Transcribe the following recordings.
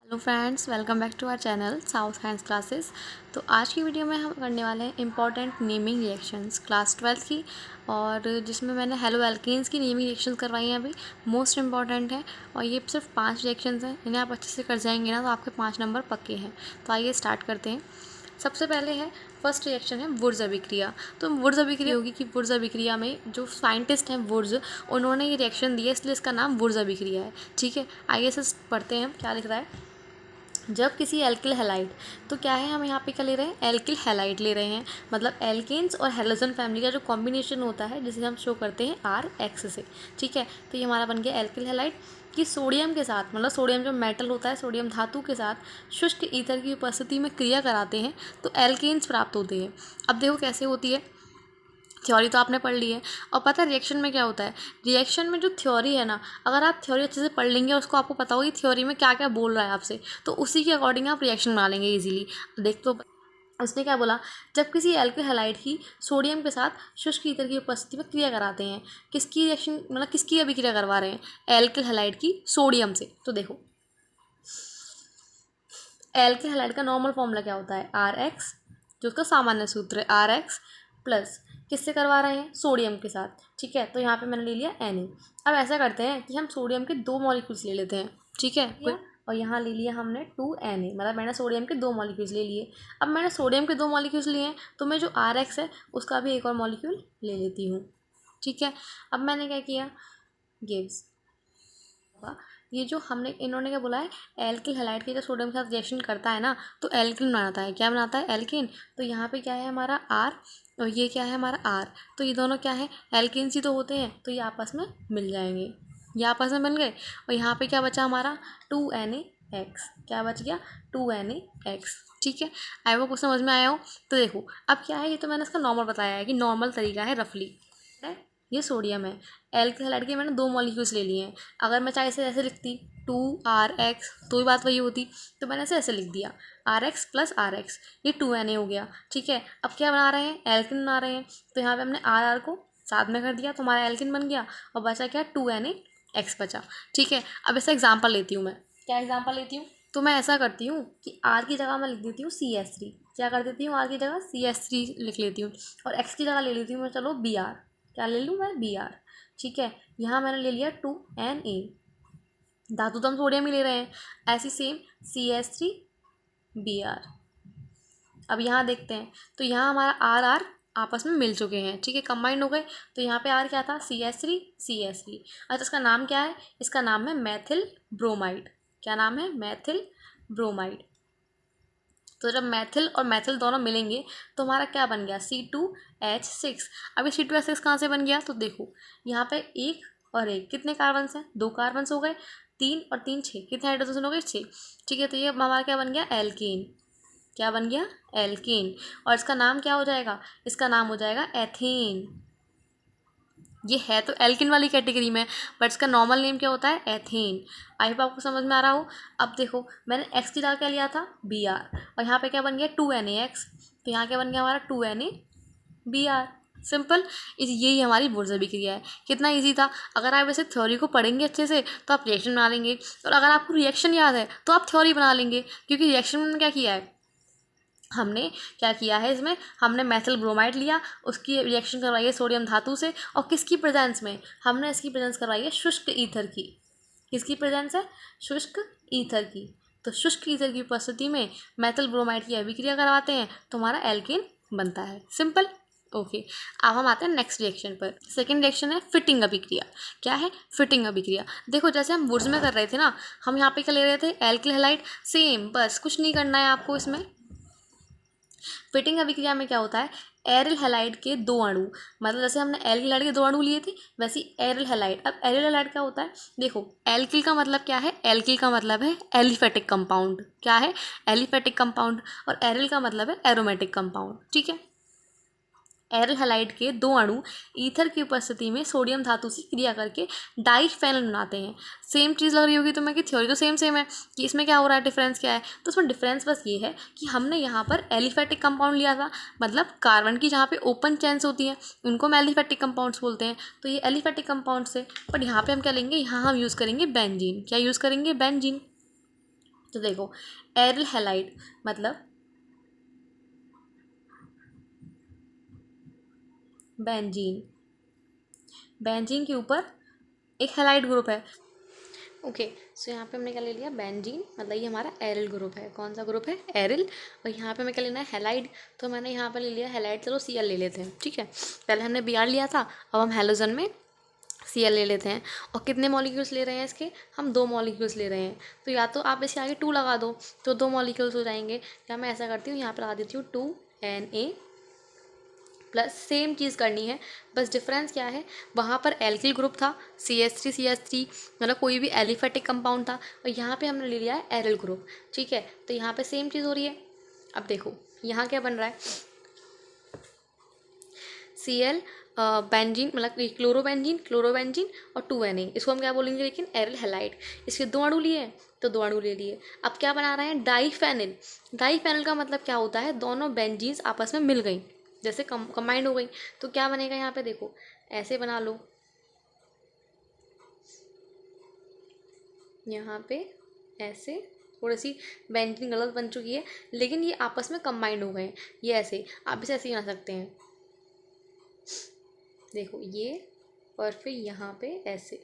Hello friends, welcome back to our channel South Science classes. तो आज की video में हम करने वाले हैं important naming reactions class 12th की, और जिसमें मैंने हेलो एल्केन्स की नेमिंग रिएक्शंस करवाई हैं। अभी मोस्ट इंपॉर्टेंट है और ये सिर्फ 5 रिएक्शंस हैं। इन्हें आप अच्छे से कर जाएंगे ना तो आपके 5 नंबर पक्के हैं। तो आइए स्टार्ट करते हैं। सबसे पहले है फर्स्ट रिएक्शन है वुर्ज अभिक्रिया। तो वुर्ज अभिक्रिया होगी कि वुर्ज अभिक्रिया में जो साइंटिस्ट हैं वुर्ज, उन्होंने ये रिएक्शन दिया, इसलिए इसका नाम वुर्ज अभिक्रिया है। ठीक है, आइए इसे पढ़ते हैं क्या लिख रहा है। जब किसी एल्किल हैलाइड, तो क्या है, हम यहाँ पे क्या ले रहे हैं, एल्किल हैलाइड ले रहे हैं, मतलब एल्केन्स और हैलोजन फैमिली का जो कॉम्बिनेशन होता है जिसे हम शो करते हैं RX से। ठीक है, तो ये हमारा बन गया एल्किल हैलाइड कि सोडियम के साथ, मतलब सोडियम जो मेटल होता है, सोडियम धातु के साथ शुष्क ईथर की उपस्थिति में क्रिया कराते हैं तो एल्केन्स प्राप्त होते हैं। अब देखो कैसे होती है। थ्योरी तो आपने पढ़ ली है, और पता है रिएक्शन में क्या होता है। रिएक्शन में जो थ्योरी है ना, अगर आप थ्योरी अच्छे से पढ़ लेंगे, उसको आपको पता होगी थ्योरी में क्या क्या बोल रहा है आपसे, तो उसी के अकॉर्डिंग आप रिएक्शन बना लेंगे इजीली। देख तो उसने क्या बोला, जब किसी एल्किल हैलाइड की सोडियम के साथ शुष्क ईथर की उपस्थिति में क्रिया कराते हैं, किसकी रिएक्शन, मतलब किसकी अभिक्रिया करवा रहे हैं, एल्किल हैलाइड की सोडियम से। तो देखो एल्किल हैलाइड का नॉर्मल फॉर्मूला क्या होता है, RX, जो उसका सामान्य सूत्र है RX प्लस किससे करवा रहे हैं, सोडियम के साथ। ठीक है, तो यहाँ पे मैंने ले लिया Na। अब ऐसा करते हैं कि हम सोडियम के 2 मॉलिक्यूल्स ले लेते हैं। ठीक है, और यहाँ ले लिया हमने 2Na, मतलब मैंने सोडियम के 2 मॉलिक्यूल्स ले लिए। अब मैंने सोडियम के 2 मॉलिक्यूल्स लिए हैं, तो मैं जो RX है उसका भी एक और मॉलिक्यूल ले लेती हूँ। ठीक है, अब मैंने क्या किया, गिव्स, ये जो हमने, इन्होंने क्या बोला है, एल्किल हैलाइड के जो सोडियम के साथ रिएक्शन करता है ना, तो एल्किन बनाता है। क्या बनाता है, एल्किन। तो यहाँ पे क्या है हमारा R, और ये क्या है हमारा R, तो ये दोनों क्या है, एल्किन्स ही तो होते हैं, तो ये आपस में मिल जाएंगे, ये आपस में मिल गए। और यहाँ पे क्या बचा हमारा 2NaX, क्या बच गया 2NaX। ठीक है, आई वो कुछ समझ में आया हो। तो देखो अब क्या है, ये तो मैंने इसका नॉर्मल बताया है कि नॉर्मल तरीका है रफली है। ये सोडियम है, एल्किल हैलाइड के मैंने 2 मॉलिक्यूल्स ले लिए हैं। अगर मैं चाहे इसे ऐसे लिखती 2RX, तो ही बात वही होती, तो मैंने ऐसे लिख दिया RX प्लस RX, ये 2Na हो गया। ठीक है, अब क्या बना रहे हैं, एल्किन बना रहे हैं, तो यहाँ पे हमने RR को साथ में कर दिया तो हमारा एल्किन बन गया, और बचा क्या, 2NaX बचा। ठीक है, अब इसका एग्जाम्पल लेती हूँ मैं। क्या एग्जाम्पल लेती हूँ, तो मैं ऐसा करती हूँ कि R की जगह मैं लिख देती हूँ CH3। क्या कर देती हूँ, R की जगह CH3 लिख लेती हूँ, और X की जगह ले लेती हूँ मैं, चलो Br। क्या ले लूँ मैं, Br। ठीक है, यहाँ मैंने ले लिया 2Na, धातु तो हम सोडियम ही ले रहे हैं, ऐसी सेम CH3Br। अब यहाँ देखते हैं, तो यहाँ हमारा RR आपस में मिल चुके हैं। ठीक है, कंबाइंड हो गए। तो यहाँ पे R क्या था, CH3। अच्छा, इसका नाम क्या है, इसका नाम है मैथिल ब्रोमाइड। क्या नाम है, मैथिल ब्रोमाइड। तो जब मैथिल और मैथिल दोनों मिलेंगे तो हमारा क्या बन गया, C2H6। अब ये C2H6 कहाँ से बन गया, तो देखो यहाँ पे 1 और 1 कितने कार्बन्स हैं, 2 कार्बन्स हो गए, 3 और 3 6, कितने हाइड्रोजन हो गए, 6। ठीक है, तो ये हमारा क्या बन गया, एल्केन। क्या बन गया, एल्केन। और इसका नाम क्या हो जाएगा, इसका नाम हो जाएगा एथेन। ये है तो एल्किन वाली कैटेगरी में, बट इसका नॉर्मल नेम क्या होता है, एथेन। आई होप आपको समझ में आ रहा हो। अब देखो मैंने एक्स की जगह क्या लिया था, Br, और यहाँ पे क्या बन गया 2NaX, तो यहाँ क्या बन गया हमारा 2NaBr। सिंपल, यही हमारी वुर्ज अभिक्रिया है। कितना इजी था। अगर आप ऐसे थ्योरी को पढ़ेंगे अच्छे से तो आप रिएक्शन बना लेंगे, और अगर आपको रिएक्शन याद है तो आप थ्योरी बना लेंगे, क्योंकि रिएक्शन में क्या किया है, हमने क्या किया है, इसमें हमने मैथिल ब्रोमाइड लिया, उसकी रिएक्शन करवाई है सोडियम धातु से, और किसकी प्रेजेंस में, हमने इसकी प्रेजेंस करवाई है शुष्क ईथर की। किसकी प्रेजेंस है, शुष्क ईथर की। तो शुष्क ईथर की उपस्थिति में मैथिल ब्रोमाइड की अभिक्रिया करवाते हैं तो हमारा एल्केन बनता है। सिंपल। ओके, अब हम आते हैं नेक्स्ट रिएक्शन पर। सेकंड रिएक्शन है फिटिंग अभिक्रिया। क्या है, फिटिंग अभिक्रिया। देखो जैसे हम वुर्ज में कर रहे थे ना, हम यहाँ पे क्या ले रहे थे, एल्किल हैलाइड, सेम, बस कुछ नहीं करना है आपको इसमें। फिटिंग अभिक्रिया में क्या होता है, एरिल हैलाइड के 2 अणु, मतलब जैसे हमने एल्किल हैलाइड के 2 अणु लिए थे, वैसे एरिल हैलाइड। अब एरिल हैलाइड क्या होता है, देखो एल्किल का मतलब क्या है, एल्किल का मतलब है एलिफेटिक कंपाउंड। क्या है, एलिफेटिक कंपाउंड। और एरिल का मतलब है एरोमेटिक कंपाउंड। ठीक है, एरिल हैलाइड के 2 अणु ईथर की उपस्थिति में सोडियम धातु से क्रिया करके डाइफेनल बनाते हैं। सेम चीज़ लग रही होगी तुम्हें कि थ्योरी तो सेम है, कि इसमें क्या हो रहा है, डिफरेंस क्या है। तो उसमें डिफरेंस बस ये है कि हमने यहाँ पर एलिफेटिक कंपाउंड लिया था, मतलब कार्बन की जहाँ पे ओपन चेन्स होती हैं उनको हम एलिफेटिक कंपाउंड्स बोलते हैं, तो ये एलिफेटिक कंपाउंड से। बट यहाँ पे हम क्या लेंगे, यहाँ हम यूज़ करेंगे बेंजीन। क्या यूज़ करेंगे, बेंजीन। तो देखो एरिल हैलाइड मतलब बेंजीन, बेंजीन के ऊपर एक हैलाइड ग्रुप है। ओके, सो यहाँ पे हमने क्या ले लिया, बेंजीन, मतलब ये हमारा एरिल ग्रुप है। कौन सा ग्रुप है, एरिल। और यहाँ पे हमें क्या लेना है, हैलाइड। तो मैंने यहाँ पे ले लिया हैलाइड, चलो Cl ले लेते हैं, ठीक है। पहले हमने Br लिया था, अब हम हैलोजन में Cl ले लेते हैं। और कितने मॉलिक्यूल्स ले रहे हैं इसके, हम 2 मॉलिक्यूल्स ले रहे हैं। तो या तो आप इसके आगे 2 लगा दो तो 2 मॉलिक्यूल्स हो जाएंगे, या मैं ऐसा करती हूँ यहाँ पर लगा देती हूँ 2Na प्लस। सेम चीज़ करनी है, बस डिफरेंस क्या है, वहाँ पर एल्किल ग्रुप था CH3 मतलब कोई भी एलिफेटिक कंपाउंड था, और यहाँ पे हमने ले लिया है एरिल ग्रुप, ठीक है। तो यहाँ पे सेम चीज़ हो रही है। अब देखो यहाँ क्या बन रहा है, Cl बेंजीन मतलब क्लोरोबेंजीन और 2Na, इसको हम क्या बोलेंगे लेकिन, एरिल हैलाइड। इसके 2 अणु लिए तो 2 अणु ले लिए। अब क्या बना रहे हैं, डाईफेनिल। डाईफेनिल का मतलब क्या होता है, दोनों बेंजीन्स आपस में मिल गई, जैसे कंबाइंड हो गई। तो क्या बनेगा यहाँ पे, देखो ऐसे बना लो, यहाँ पे ऐसे, थोड़ी सी बेंजीन गलत बन चुकी है, लेकिन ये आपस में कंबाइंड हो गए। ये ऐसे, आप इसे ऐसे ही बना सकते हैं, देखो ये, और फिर यहाँ पे ऐसे,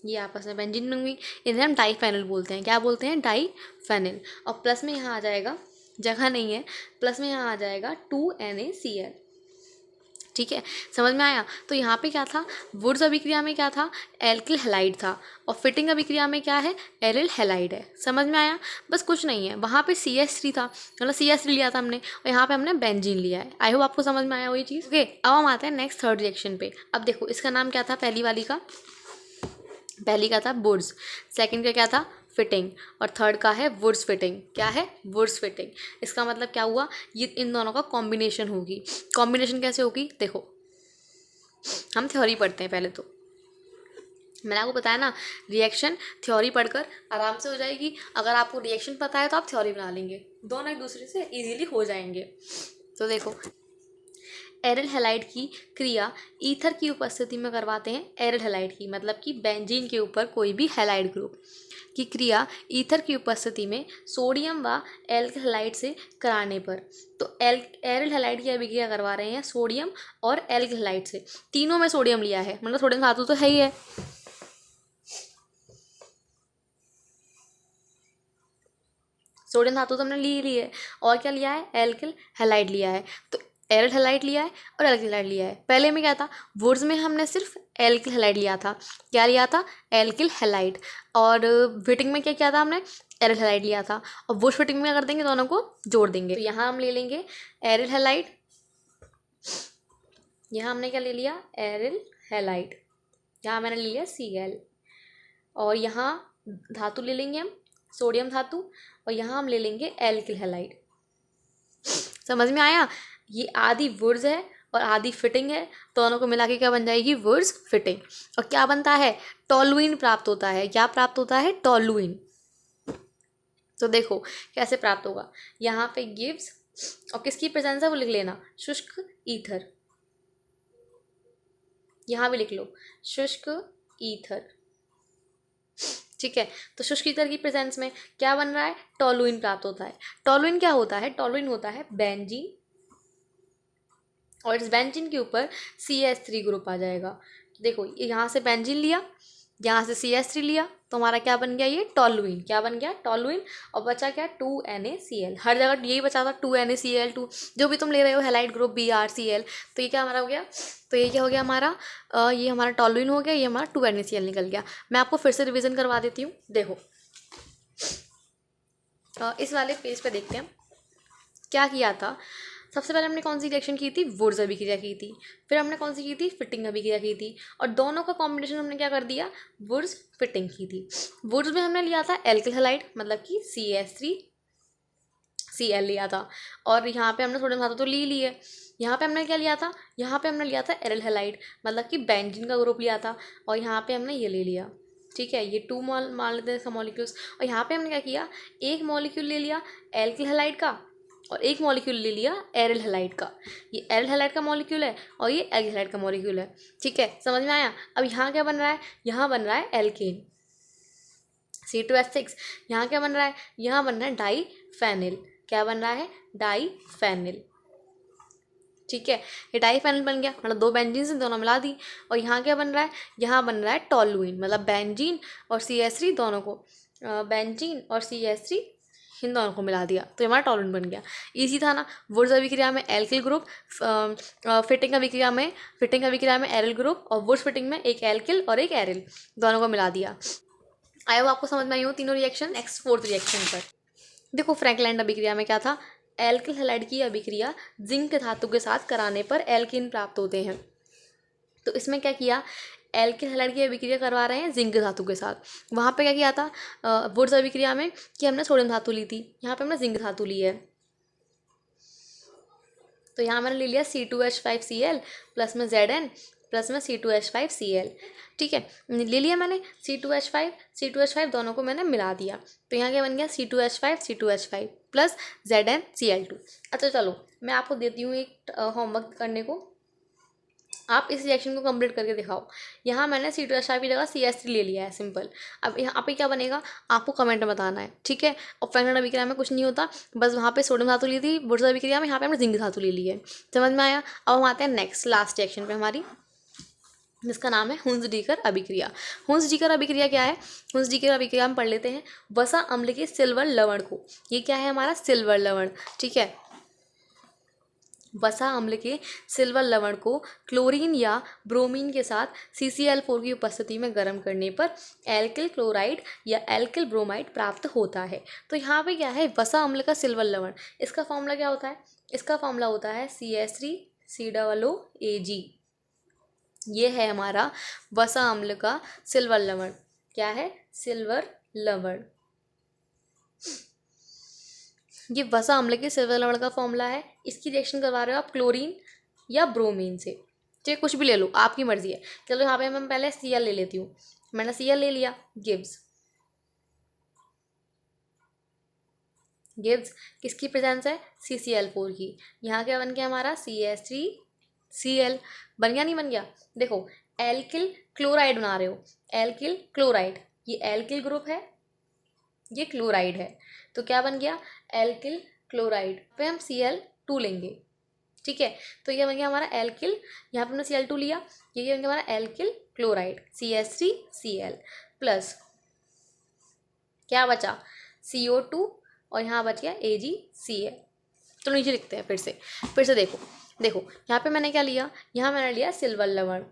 ये आपस में बेंजीन बन गई। इन्हें हम डाईफेनिल बोलते हैं। क्या बोलते हैं, डाईफेनिल। और प्लस में यहाँ आ जाएगा, जगह नहीं है, प्लस में यहाँ आ जाएगा 2NaCl, ठीक है, समझ में आया। तो यहाँ पे क्या था, वुड्स अभिक्रिया में क्या था, एल्किल हैलाइड था, और फिटिंग अभिक्रिया में क्या है, एरिल हैलाइड है। समझ में आया, बस कुछ नहीं है। वहाँ पे CH3 था, मतलब CH3 लिया था हमने, और यहाँ पे हमने बेंजीन लिया है। आई होप आपको समझ में आया वही चीज़। ओके, अब हम आते हैं नेक्स्ट थर्ड रिएक्शन पे। अब देखो इसका नाम क्या था, पहली का था वुड्स, सेकंड का क्या था, फिटिंग, और थर्ड का है वुड्स फिटिंग। क्या है, वुड्स फिटिंग। इसका मतलब क्या हुआ, ये इन दोनों का कॉम्बिनेशन होगी। कॉम्बिनेशन कैसे होगी, देखो हम थ्योरी पढ़ते हैं पहले। तो मैंने आपको बताया ना, रिएक्शन थ्योरी पढ़कर आराम से हो जाएगी। अगर आपको रिएक्शन पता है तो आप थ्योरी बना लेंगे, दोनों एक दूसरे से इजीली हो जाएंगे। तो देखो एरिल हैलाइड की क्रिया ईथर की उपस्थिति में करवाते हैं। एरिल हैलाइड की मतलब कि बेंजीन के ऊपर कोई भी हैलाइड ग्रुप की क्रिया ईथर की उपस्थिति में सोडियम व एल्किल हैलाइड से कराने पर, तो एरिल हैलाइड की अभिक्रिया करवा रहे हैं सोडियम और एल्किल हैलाइड से। तीनों में सोडियम लिया है, मतलब सोडियम धातु तो है ही है। सोडियम धातु तो हमने ली है, और क्या लिया है, एल्किल हैलाइड लिया है। तो एरिल हैलाइड लिया है और एल्किल हैलाइड लिया है। पहले में क्या था, वुड्स में हमने सिर्फ एल्किल हैलाइड लिया था। क्या लिया था, एल्किल हैलाइड। और फिटिंग में क्या किया था हमने, एरिल हैलाइड लिया था। और वुड्स फिटिंग में क्या कर देंगे, दोनों को जोड़ देंगे। तो यहाँ हम ले लेंगे एरिल हैलाइड, यहाँ हमने क्या ले लिया, एरिल हैलाइड, यहाँ मैंने ले लिया Cl, और यहाँ धातु ले लेंगे हम, सोडियम धातु, और यहाँ हम ले लेंगे एल्किल हैलाइड। समझ में आया, ये आधी वुड्स है और आधी फिटिंग है, दोनों को मिला के क्या बन जाएगी, वुड्स फिटिंग। और क्या बनता है, टोलुइन प्राप्त होता है। क्या प्राप्त होता है, टोलुइन। तो देखो कैसे प्राप्त होगा, यहाँ पे गिव्स, और किसकी प्रेजेंस है वो लिख लेना, शुष्क ईथर, यहाँ भी लिख लो शुष्क ईथर, ठीक है। तो शुष्क ईथर की प्रेजेंस में क्या बन रहा है, टोलुइन प्राप्त होता है। टोलुइन क्या होता है, टोलुइन होता है बेंजीन, और इस बेंजीन के ऊपर CH3 ग्रुप आ जाएगा। तो देखो यहाँ से बेंजीन लिया, यहाँ से CH3 लिया, तो हमारा क्या बन गया, ये टोलुइन। क्या बन गया, टोलुइन। और बचा क्या, 2NaCl। हर जगह यही बचा था, 2NaCl, जो भी तुम ले रहे हो हैलाइड ग्रुप BrCl। तो ये क्या हमारा हो गया, तो ये क्या हो गया हमारा, ये हमारा टोलुइन हो गया, ये हमारा 2NaCl निकल गया। मैं आपको फिर से रिविजन करवा देती हूँ। देखो इस वाले पेज पे देखते हैं क्या किया था। सबसे पहले हमने कौन सी रिएक्शन की थी, वुड्स अभिक्रिया की थी। फिर हमने कौन सी की थी, फिटिंग अभिक्रिया की थी। और दोनों का कॉम्बिनेशन हमने क्या कर दिया, वुड्स फिटिंग की थी। वुड्स में हमने लिया था एल्किल हैलाइड, मतलब कि CH3Cl लिया था। और यहाँ पे हमने सोडियम धातु तो ली है। यहाँ पे हमने क्या लिया था, यहाँ पे हमने लिया था एरिल हैलाइड, मतलब कि बेंजीन का ग्रुप लिया था। और यहाँ पे हमने ये ले लिया, ठीक है, ये 2 मान लेते हैं मॉलिक्यूल्स। और यहाँ पे हमने क्या किया, एक मॉलिक्यूल ले लिया एल्किल हैलाइड का, और एक मॉलिक्यूल ले लिया एरिल हैलाइड का। ये एरिल हैलाइड का मॉलिक्यूल है और ये एल्किल हैलाइड का मॉलिक्यूल है, ठीक है, समझ में आया। अब यहाँ क्या बन रहा है, यहाँ बन रहा है एल्केन। C2H6। यहाँ क्या बन रहा है, यहाँ बन रहा है डाईफेनिल। क्या बन रहा है, डाईफेनिल। ठीक है, ये डाईफेनिल बन गया, मतलब 2 बेंजीन से दोनों मिला दी। और यहाँ क्या बन रहा है, यहाँ बन रहा है टोलुइन, मतलब बेंजीन और CH3 दोनों को, बेंजीन और CH3 इन दोनों को मिला दिया तो हमारा टोलुइन बन गया। इजी था ना। वुड्स अभिक्रिया में एल्किल ग्रुप, फिटिंग अभिक्रिया में एरिल ग्रुप, और वुड्स फिटिंग में एक एल्किल और एक एरिल दोनों को मिला दिया। आया वो आपको समझ में आई हो तीनों रिएक्शन। नेक्स्ट 4th रिएक्शन पर देखो, फ्रैंकलैंड अभिक्रिया में क्या था, एल्किल हैलाइड की अभिक्रिया जिंक धातु के साथ कराने पर एल्किन प्राप्त होते हैं। तो इसमें क्या किया, एल्किल हैलाइड की अभिक्रिया करवा रहे हैं जिंक धातु के साथ। वहाँ पे क्या किया था वुड्स अभिक्रिया में कि हमने सोडियम धातु ली थी, यहाँ पे हमने जिंक धातु ली है। तो यहाँ मैंने ले लिया C2H5Cl प्लस में Zn प्लस में C2H5Cl। ठीक है, ले लिया मैंने C2H5 दोनों को मैंने मिला दिया। तो यहाँ क्या बन गया, C2H5 प्लस ZnCl2। अच्छा चलो, मैं आपको देती हूँ एक होमवर्क करने को, आप इस रिएक्शन को कंप्लीट करके दिखाओ। यहाँ मैंने C2H5 की जगह CH3 ले लिया है, सिंपल। अब यहाँ पे क्या बनेगा आपको कमेंट में बताना है, ठीक है। और फ्रैंकलैंड अभिक्रिया में कुछ नहीं होता, बस वहाँ पे सोडियम धातु ली थी, वुड्स अभिक्रिया में यहाँ पे हमने जिंक धातु ले ली है। समझ में आया। अब हम आते हैं नेक्स्ट लास्ट रिएक्शन पे हमारी, जिसका नाम है हुंस-डीकर अभिक्रिया। हुंस-डीकर अभिक्रिया क्या है, हुंस-डीकर अभिक्रिया हम पढ़ लेते हैं। वसा अम्ल के सिल्वर लवण को, ये क्या है हमारा सिल्वर लवण, ठीक है। वसा अम्ल के सिल्वर लवण को क्लोरीन या ब्रोमीन के साथ CCl4 की उपस्थिति में गर्म करने पर एल्किल क्लोराइड या एल्किल ब्रोमाइड प्राप्त होता है। तो यहाँ पे क्या है, वसा अम्ल का सिल्वर लवण, इसका फॉर्मूला क्या होता है, इसका फॉर्मूला होता है CH3COOAg। ये है हमारा वसा अम्ल का सिल्वर लवण। क्या है, सिल्वर लवण। ये वसा अम्ल के सिल्वर लवण का फॉर्मूला है। इसकी रिएक्शन करवा रहे हो आप क्लोरीन या ब्रोमीन से, चाहे कुछ भी ले लो, आपकी मर्जी है। चलो यहाँ पे मैं पहले Cl ले लेती हूँ। मैंने Cl ले लिया, गिव्स किसकी प्रेजेंस है, CCl4 की। यहाँ क्या बन गया हमारा CH3Cl, बन गया नहीं बन गया। देखो एल्किल क्लोराइड बना रहे हो, एल्किल क्लोराइड, ये एल्किल ग्रुप है, ये क्लोराइड है, तो क्या बन गया एल्किल क्लोराइड पे हम Cl2 लेंगे, ठीक है। तो ये बन गया हमारा एल्किल, यहाँ पे हमने Cl2 लिया, ये बन गया हमारा एल्किल क्लोराइड CH3Cl प्लस क्या बचा CO2 और यहाँ बच गया AgCl। तो नीचे लिखते हैं फिर से देखो यहाँ पे मैंने क्या लिया, यहाँ मैंने लिया सिल्वर लवण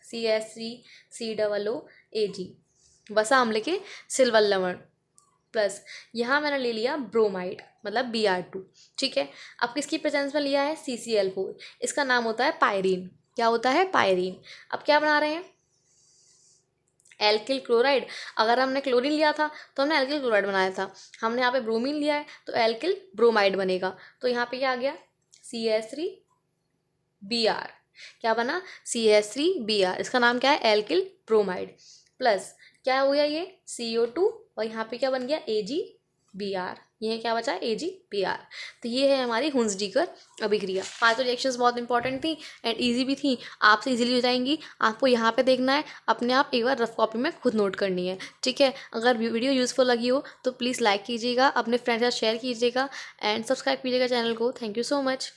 CH3COOAg, वसा अम्ल के सिल्वर लवण, प्लस यहाँ मैंने ले लिया ब्रोमाइड मतलब Br2, ठीक है। अब किसकी प्रेजेंस में लिया है, CCl4, इसका नाम होता है पायरीन। क्या होता है, पायरीन। अब क्या बना रहे हैं, एल्किल क्लोराइड। अगर हमने क्लोरीन लिया था तो हमने एल्किल क्लोराइड बनाया था, हमने यहाँ पे ब्रोमीन लिया है तो एल्किल ब्रोमाइड बनेगा। तो यहाँ पे क्या आ गया CH3Br, क्या बना CH3Br, इसका नाम क्या है एल्किल ब्रोमाइड, प्लस क्या हो गया ये CO2 और यहाँ पे क्या बन गया AgBr, ये क्या बचा AgBr। तो ये है हमारी हुंस-डीकर अभिक्रिया। पांचों रिएक्शंस बहुत इंपॉर्टेंट थी एंड इजी भी थी, आपसे इजीली हो जाएंगी। आपको यहाँ पे देखना है, अपने आप एक बार रफ कॉपी में खुद नोट करनी है, ठीक है। अगर वीडियो यूजफुल लगी हो तो प्लीज़ लाइक कीजिएगा, अपने फ्रेंड्स के साथ शेयर कीजिएगा एंड सब्सक्राइब कीजिएगा चैनल को। Thank you so much.